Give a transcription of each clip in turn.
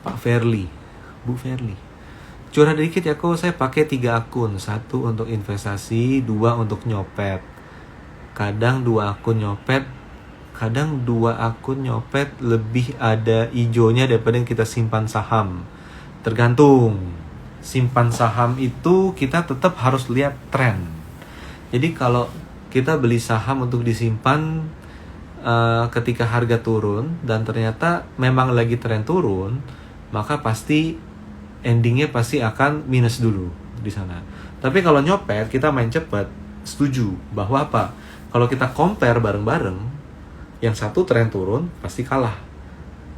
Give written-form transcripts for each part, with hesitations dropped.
Pak Ferli, Bu Ferli. Curhat dikit ya kok, saya pakai 3 akun. 1 untuk investasi, 2 untuk nyopet. Kadang 2 akun nyopet lebih ada ijonya daripada yang kita simpan saham. Tergantung. Simpan saham itu kita tetap harus lihat tren. Jadi kalau kita beli saham untuk disimpan ketika harga turun dan ternyata memang lagi tren turun, maka pasti endingnya pasti akan minus dulu di sana. Tapi kalau nyopet, kita main cepat, setuju bahwa apa? Kalau kita compare bareng-bareng, yang satu tren turun pasti kalah,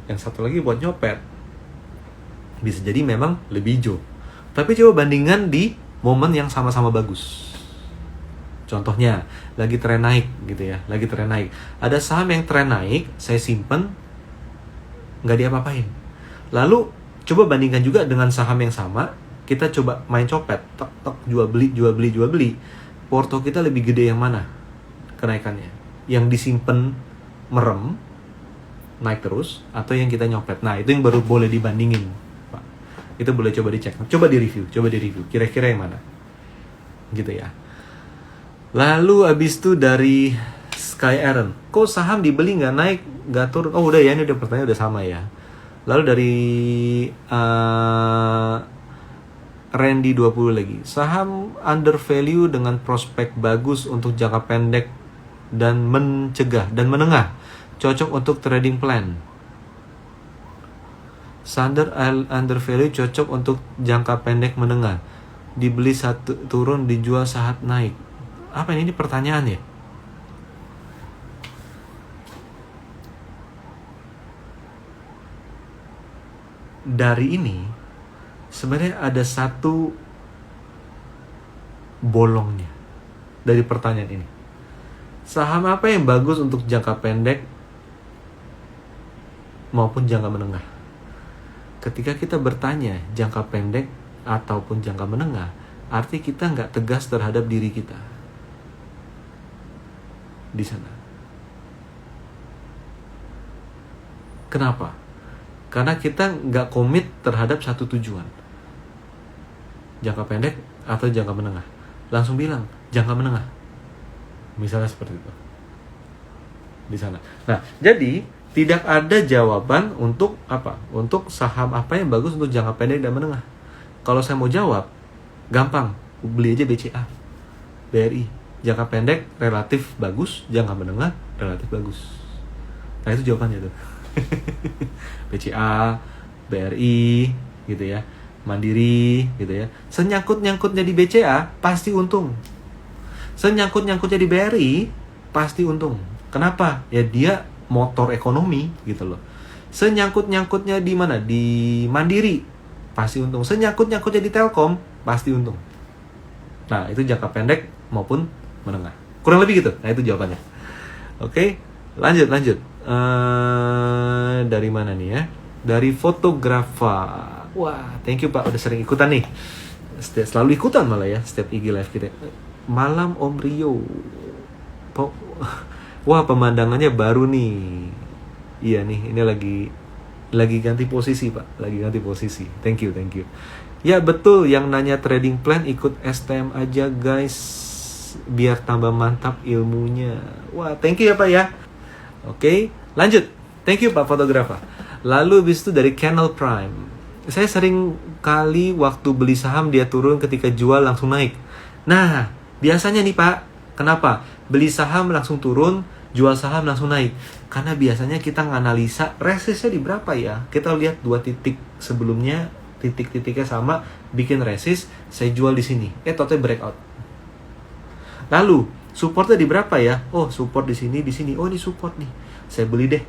yang satu lagi buat nyopet bisa jadi memang lebih hijau. Tapi coba bandingkan di momen yang sama-sama bagus. Contohnya lagi tren naik gitu ya, lagi tren naik. Ada saham yang tren naik, saya simpen, nggak diapa-apain. Lalu coba bandingkan juga dengan saham yang sama, kita coba main copet, tek jual beli. Porto kita lebih gede yang mana kenaikannya? Yang disimpan merem, naik terus, atau yang kita nyopet? Nah, itu yang baru boleh dibandingin, Pak. Itu boleh coba dicek, coba di review. Kira-kira yang mana? Gitu ya. Lalu abis itu dari Sky Aaron, kok saham dibeli nggak naik, nggak turun? Oh udah ya, ini udah pertanyaan udah sama ya. Lalu dari Randy 20 lagi, saham undervalue dengan prospek bagus untuk jangka pendek dan menengah, cocok untuk trading plan. Standar undervalue cocok untuk jangka pendek menengah, dibeli saat turun, dijual saat naik. Apa ini pertanyaan ya? Dari ini sebenarnya ada satu bolongnya dari pertanyaan ini. Saham apa yang bagus untuk jangka pendek maupun jangka menengah? Ketika kita bertanya jangka pendek ataupun jangka menengah, arti kita nggak tegas terhadap diri kita di sana. Kenapa? Karena kita nggak komit terhadap satu tujuan, jangka pendek atau jangka menengah. Langsung bilang jangka menengah, misalnya seperti itu di sana. Nah, jadi tidak ada jawaban untuk apa? Untuk saham apa yang bagus untuk jangka pendek dan menengah. Kalau saya mau jawab, gampang, beli aja BCA, BRI. Jangka pendek relatif bagus, jangka menengah relatif bagus. Nah itu jawabannya tuh. BCA, BRI gitu ya, Mandiri gitu ya. Senyangkut-nyangkutnya di BCA pasti untung. Senyangkut-nyangkutnya di BRI pasti untung. Kenapa? Ya dia motor ekonomi gitu loh. Senyangkut-nyangkutnya di mana? Di Mandiri pasti untung. Senyangkut-nyangkutnya di Telkom pasti untung. Nah, itu jangka pendek maupun menengah. Kurang lebih gitu. Nah, itu jawabannya. Oke, lanjut. Dari mana nih ya? Dari fotografa. Wah, thank you Pak, udah sering ikutan nih. Selalu ikutan malah ya, setiap IG live kita. Malam Om Rio. Wah, pemandangannya baru nih. Iya nih, ini lagi ganti posisi Pak, lagi ganti posisi. Thank you. Ya betul, yang nanya trading plan ikut STM aja guys, biar tambah mantap ilmunya. Wah, thank you ya Pak ya. Oke, lanjut. Thank you Pak fotografer. Lalu habis itu dari Channel Prime. Saya sering kali waktu beli saham dia turun, ketika jual langsung naik. Nah, biasanya nih Pak, kenapa? Beli saham langsung turun, jual saham langsung naik. Karena biasanya kita nganalisa resistnya di berapa ya. Kita lihat 2 titik sebelumnya, titik-titiknya sama, bikin resist, saya jual di sini. Totalnya breakout. Lalu supportnya di berapa ya? Oh, support di sini. Oh, ini support nih. Saya beli deh.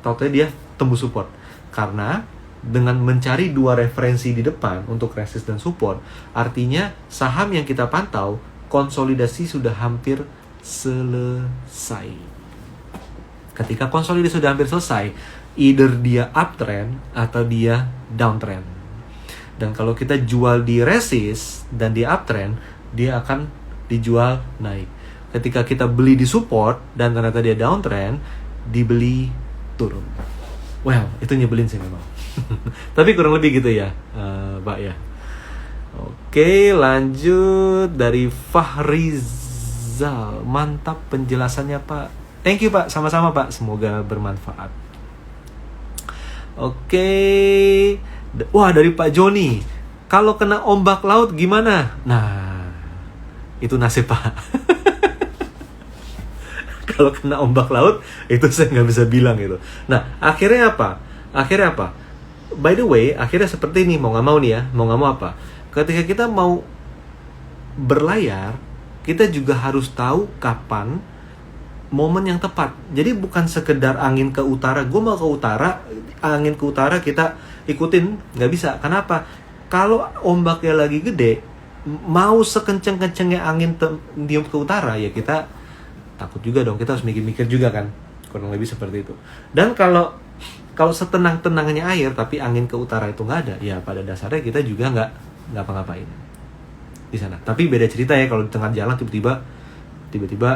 Tahu-tahu dia tembus support. Karena dengan mencari 2 referensi di depan untuk resist dan support, artinya saham yang kita pantau konsolidasi sudah hampir selesai. Ketika konsolidasi sudah hampir selesai, either dia uptrend atau dia downtrend. Dan kalau kita jual di resist dan di uptrend, dia akan dijual naik. Ketika kita beli di support dan ternyata dia downtrend, dibeli turun. Well, itu nyebelin sih memang. Tapi kurang lebih gitu ya, Pak ya. Oke, lanjut dari Fahrizal. Mantap penjelasannya, Pak. Thank you, Pak. Sama-sama, Pak. Semoga bermanfaat. Oke. Wah, dari Pak Joni. Kalau kena ombak laut gimana? Nah, itu nasib, Pak. Kalau kena ombak laut, itu saya nggak bisa bilang gitu. Nah, akhirnya apa? By the way, akhirnya seperti ini, mau nggak mau nih ya, mau nggak mau apa? Ketika kita mau berlayar, kita juga harus tahu kapan momen yang tepat. Jadi bukan sekedar angin ke utara, gue mau ke utara, angin ke utara kita ikutin, nggak bisa. Kenapa? Kalau ombaknya lagi gede, mau sekenceng-kencengnya angin tiup ke utara, ya kita takut juga dong, kita harus mikir-mikir juga kan, kurang lebih seperti itu. Dan kalau setenang-tenangnya air tapi angin ke utara itu nggak ada, ya pada dasarnya kita juga nggak ngapa-ngapain di sana. Tapi beda cerita ya kalau di tengah jalan tiba-tiba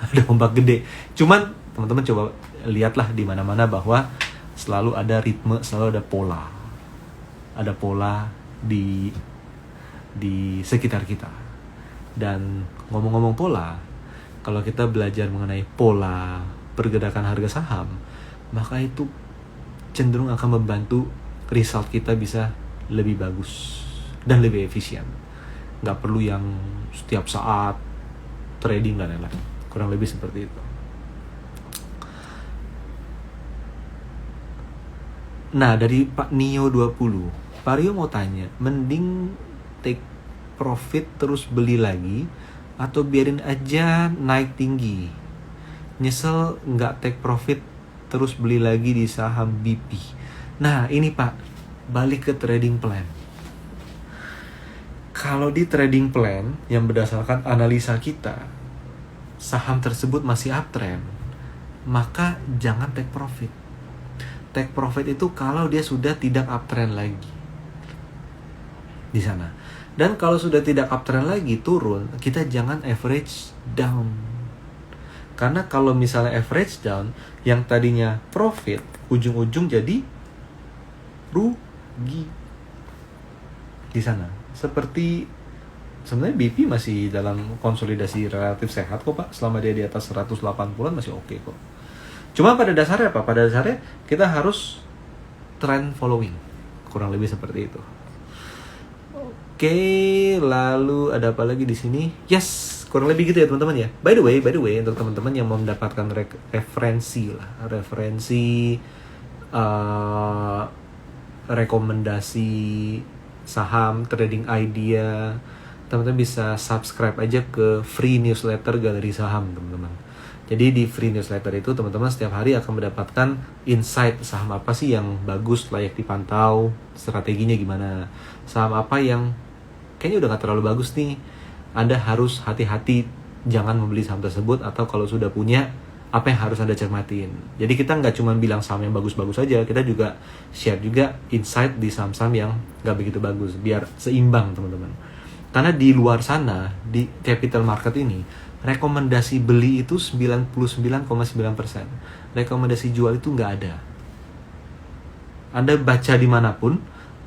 ada ombak gede. Cuman teman-teman coba lihatlah di mana-mana bahwa selalu ada ritme, selalu ada pola di sekitar kita. Dan ngomong-ngomong pola, kalau kita belajar mengenai pola pergerakan harga saham, maka itu cenderung akan membantu result kita bisa lebih bagus dan lebih efisien. Nggak perlu yang setiap saat trading dan lain-lain. Kurang lebih seperti itu. Nah, dari Pak Nio 20, Pak Rio mau tanya, mending take profit terus beli lagi atau biarin aja naik tinggi? Nyesel nggak take profit terus beli lagi di saham BP. Nah ini Pak, balik ke trading plan. Kalau di trading plan yang berdasarkan analisa kita, saham tersebut masih uptrend, maka jangan take profit. Take profit itu kalau dia sudah tidak uptrend lagi di sana. Dan kalau sudah tidak uptrend lagi, turun, kita jangan average down. Karena kalau misalnya average down, yang tadinya profit, ujung-ujung jadi rugi di sana. Seperti sebenarnya BP masih dalam konsolidasi relatif sehat kok Pak. Selama dia di atas 180-an masih oke kok. Cuma pada dasarnya apa? Pada dasarnya kita harus trend following. Kurang lebih seperti itu. Oke, lalu ada apa lagi di sini? Yes, kurang lebih gitu ya teman-teman ya. By the way, untuk teman-teman yang mau mendapatkan referensi, rekomendasi saham, trading idea, teman-teman bisa subscribe aja ke free newsletter Galeri Saham, teman-teman. Jadi di free newsletter itu teman-teman setiap hari akan mendapatkan insight saham apa sih yang bagus, layak dipantau, strateginya gimana. Saham apa yang kayaknya udah gak terlalu bagus nih, Anda harus hati-hati jangan membeli saham tersebut, atau kalau sudah punya, apa yang harus Anda cermatin. Jadi kita nggak cuma bilang saham yang bagus-bagus aja, kita juga share juga insight di saham-saham yang nggak begitu bagus, biar seimbang teman-teman. Karena di luar sana, di capital market ini, rekomendasi beli itu 99,9%. Rekomendasi jual itu nggak ada. Anda baca dimanapun,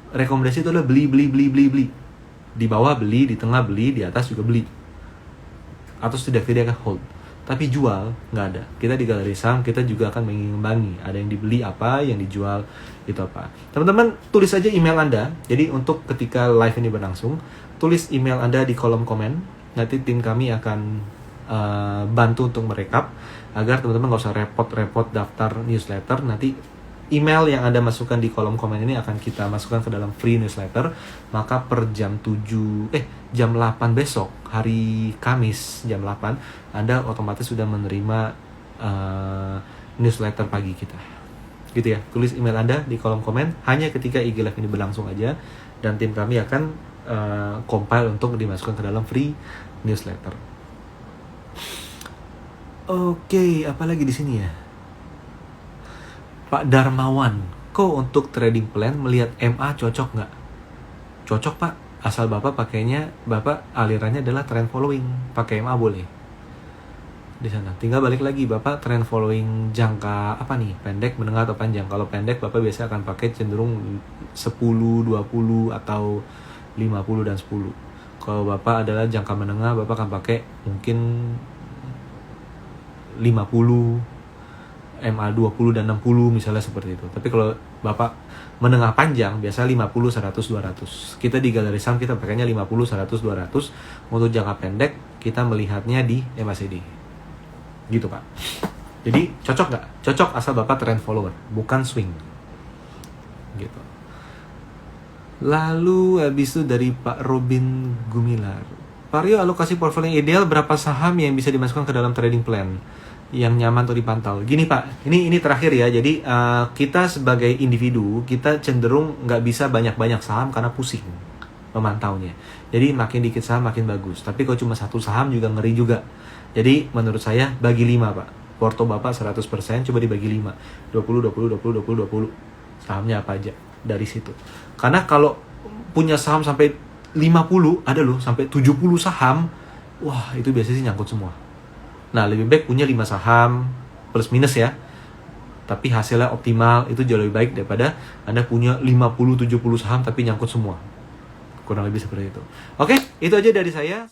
rekomendasi itu adalah beli. Di bawah beli, di tengah beli, di atas juga beli. Atau setidaknya akan hold. Tapi jual nggak ada. Kita di Galeri Saham kita juga akan mengimbangi. Ada yang dibeli apa, yang dijual itu apa. Teman-teman tulis aja email Anda. Jadi untuk ketika live ini berlangsung, tulis email Anda di kolom komen. Nanti tim kami akan bantu untuk merekap agar teman-teman nggak usah repot-repot daftar newsletter. Nanti email yang Anda masukkan di kolom komen ini akan kita masukkan ke dalam free newsletter. Maka per jam 8 besok, hari Kamis jam 8, Anda otomatis sudah menerima newsletter pagi kita. Gitu ya, tulis email Anda di kolom komen hanya ketika IG Live ini berlangsung aja, dan tim kami akan compile untuk dimasukkan ke dalam free newsletter. Oke, apalagi di sini ya? Pak Darmawan, kok untuk trading plan melihat MA cocok nggak? Cocok Pak, asal Bapak pakainya, Bapak alirannya adalah trend following, pakai MA boleh. di sana. Tinggal balik lagi, Bapak trend following jangka apa nih? Pendek, menengah atau panjang? Kalau pendek, Bapak biasanya akan pakai cenderung 10, 20 atau 50 dan 10. Kalau Bapak adalah jangka menengah, Bapak akan pakai mungkin 50, MA 20 dan 60 misalnya seperti itu. Tapi kalau Bapak menengah panjang biasa 50, 100, 200. Kita di Galeri Saham kita pakainya 50, 100, 200. Untuk jangka pendek kita melihatnya di MACD. Gitu, Pak. Jadi cocok nggak? Cocok asal Bapak trend follower, bukan swing. Gitu. Lalu habis itu dari Pak Robin Gumilar. Pak Rio, alokasi portfolio yang ideal berapa saham yang bisa dimasukkan ke dalam trading plan yang nyaman untuk dipantau? Gini Pak, ini terakhir ya. Jadi kita sebagai individu kita cenderung nggak bisa banyak-banyak saham karena pusing memantaunya. Jadi makin dikit saham makin bagus. Tapi kalau cuma satu saham juga ngeri juga. Jadi menurut saya bagi 5 Pak. Porto Bapak 100% coba dibagi 5. 20, 20, 20, 20, 20. Sahamnya apa aja dari situ. Karena kalau punya saham sampai 50, ada loh sampai 70 saham. Wah, itu biasanya sih nyangkut semua. Nah, lebih baik punya 5 saham plus minus ya. Tapi hasilnya optimal, itu jauh lebih baik daripada Anda punya 50, 70 saham tapi nyangkut semua. Kurang lebih seperti itu. Oke, itu aja dari saya.